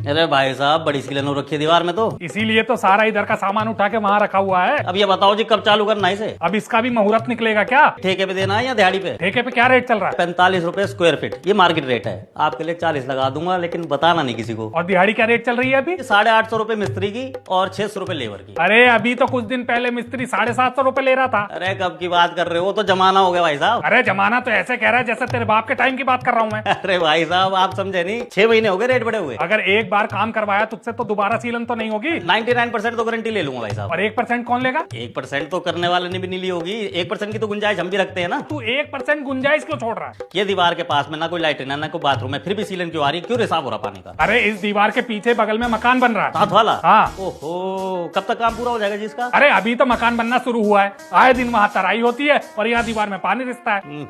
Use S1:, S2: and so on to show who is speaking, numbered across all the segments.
S1: अरे भाई साहब बड़ी सीलन हो रखी है दीवार में तो।
S2: इसीलिए तो सारा इधर का सामान उठा के वहाँ रखा हुआ है।
S1: अब ये बताओ जी कब चालू करना है इसे?
S2: अब इसका भी मुहूर्त निकलेगा क्या?
S1: ठेके पे देना है या दिहाड़ी पे?
S2: ठेके पे क्या रेट चल रहा है?
S1: 45 रुपए स्क्वायर फीट, ये मार्केट रेट है। आपके लिए 40 लगा दूंगा, लेकिन बताना नहीं किसी को।
S2: और दिहाड़ी क्या रेट चल रही है अभी?
S1: 850 रुपए मिस्त्री की और 600 रुपए लेबर की।
S2: अरे अभी तो कुछ दिन पहले मिस्त्री 750 रुपए ले रहा था।
S1: अरे कब की बात कर रहे हो? तो जमाना हो गया भाई साहब।
S2: अरे जमाना तो ऐसे कह रहा है जैसे तेरे बाप के टाइम की बात कर रहा हूँ मैं।
S1: अरे भाई साहब आप समझे नहीं, 6 महीने हो गए रेट बढ़े हुए।
S2: अगर एक बार काम करवाया तुझसे तो दोबारा सीलन तो नहीं होगी।
S1: 99% तो गारंटी ले लूंगा भाई साहब।
S2: और 1% कौन लेगा?
S1: 1% तो करने वाले ने भी नहीं ली होगी। 1% की तो गुंजाइश हम भी रखते हैं ना।
S2: तू 1% गुंजाइश क्यों छोड़ रहा है?
S1: ये दीवार के पास में ना कोई लाइट है ना कोई बाथरूम है, फिर भी सीलन क्यों आ रही है? क्यों रिसाव हो रहा पानी का?
S2: अरे इस दीवार के पीछे बगल में मकान बन रहा है।
S1: साथ वाला?
S2: हाँ।
S1: ओहो, कब तक काम पूरा हो जाएगा जी इसका?
S2: अरे अभी तो मकान बनना शुरू हुआ है। आए दिन वहाँ तराई होती है और यहाँ दीवार में पानी रिसता है।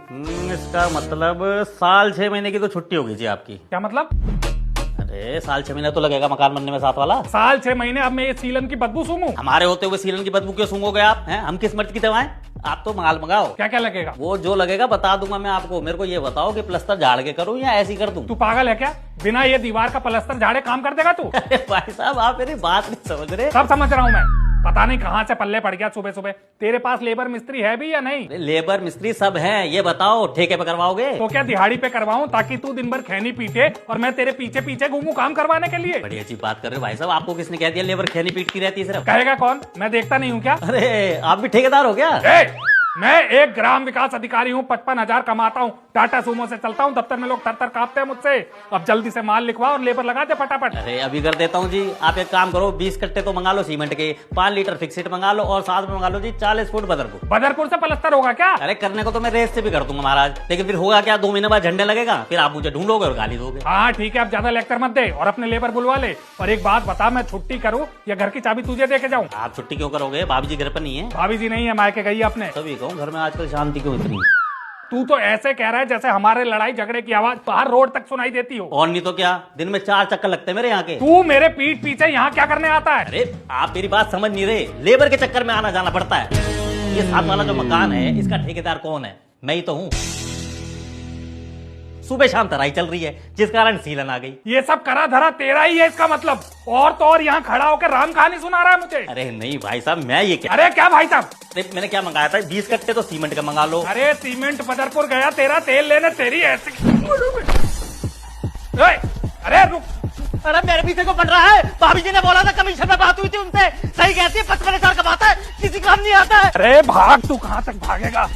S1: इसका मतलब साल 6 महीने की तो छुट्टी होगी जी आपकी।
S2: क्या मतलब?
S1: अरे साल 6 महीने तो लगेगा मकान बनने में साथ वाला।
S2: साल 6 महीने अब मैं ये सीलन की बदबू सूंघूं?
S1: हमारे होते हुए सीलन की बदबू क्यों सूंघोगे आप? हैं? हम किस मर्ज की दवाएं? आप तो माल मंगाओ।
S2: क्या क्या लगेगा?
S1: वो जो लगेगा बता दूंगा मैं आपको। मेरे को ये बताओ कि प्लस्तर झाड़ के करूं या ऐसी कर दूं?
S2: तू पागल है क्या? बिना ये दीवार का प्लस्तर झाड़े काम कर देगा तू?
S1: अरे भाई साहब आप मेरी बात नहीं समझ रहे।
S2: सब समझ रहा हूँ मैं। पता नहीं कहाँ से पल्ले पड़ गया सुबह सुबह। तेरे पास लेबर मिस्त्री है भी या नहीं?
S1: लेबर मिस्त्री सब हैं, ये बताओ ठेके पे करवाओगे?
S2: तो क्या दिहाड़ी पे करवाऊं ताकि तू दिन भर खैनी पीटे और मैं तेरे पीछे पीछे घूमूं काम करवाने के लिए?
S1: बड़ी अच्छी बात कर रहे हो भाई साहब। आपको किसने कह दिया लेबर खैनी पीटती रहती है सिर्फ?
S2: कहेगा कौन? मैं देखता नहीं हूँ क्या?
S1: अरे आप भी ठेकेदार हो क्या?
S2: मैं एक ग्राम विकास अधिकारी हूँ, 55,000 कमाता हूँ, टाटा सूमो से चलता हूँ, दफ्तर में लोग थर-थर कांपते हैं मुझसे। अब जल्दी से माल लिखवा और लेबर लगा दे फटाफट।
S1: अरे अभी कर देता हूँ जी। आप एक काम करो, 20 कट्टे तो मंगा लो सीमेंट के, 5 लीटर फिक्सिट मंगा लो और साथ में मंगा लो जी 40 फुट बदरपुर।
S2: बदरपुर से पलस्तर होगा क्या?
S1: अरे करने को तो मैं रेस से भी कर दूंगा महाराज, लेकिन फिर होगा क्या? 2 महीने बाद झंडे लगेगा, फिर आप मुझे ढूंढोगे और गाली दोगे।
S2: हाँ ठीक है, अब ज्यादा लेक्चर मत दे और अपने लेबर बुलवा ले। और एक बात बता, मैं छुट्टी करूँ या घर की चाबी तुझे दे के जाऊँ?
S1: आप छुट्टी क्यों करोगे? भाभी जी घर पर नहीं है।
S2: भाभी जी नहीं है, मायके गई है अपने।
S1: तभी कहूँ घर में आजकल शांति क्यों इतनी?
S2: तू तो ऐसे कह रहा है जैसे हमारे लड़ाई झगड़े की आवाज बाहर रोड तक सुनाई देती हो।
S1: और नहीं तो क्या, दिन में 4 चक्कर लगते हैं मेरे यहाँ के।
S2: तू मेरे पीठ पीछे यहाँ क्या करने आता है?
S1: अरे आप मेरी बात समझ नहीं रहे, लेबर के चक्कर में आना जाना पड़ता है। ये साथ वाला जो मकान है इसका ठेकेदार कौन है? मैं ही तो हूँ। सुबह शाम तराई चल रही है जिस कारण सीलन आ गई।
S2: ये सब करा धरा तेरा ही है इसका मतलब? और तो और यहाँ खड़ा होकर राम कहानी सुना रहा है मुझे।
S1: अरे नहीं भाई साहब, मैं ये क्या?
S2: अरे क्या भाई साहब?
S1: अरे मैंने क्या मंगाया था? 20 कट्टे तो सीमेंट का मंगा लो।
S2: अरे सीमेंट बदरपुर गया तेरा तेल लेने, तेरी ऐसी। अरे रुक।
S1: अरे मेरे पीछे को पड़ रहा है। भाभी जी ने बोला था, कमीशन में बात हुई थी उनसे, सही कहती है, 55,000 कमाता है, किसी काम नहीं आता है।
S2: अरे भाग, तू कहाँ तक भागेगा?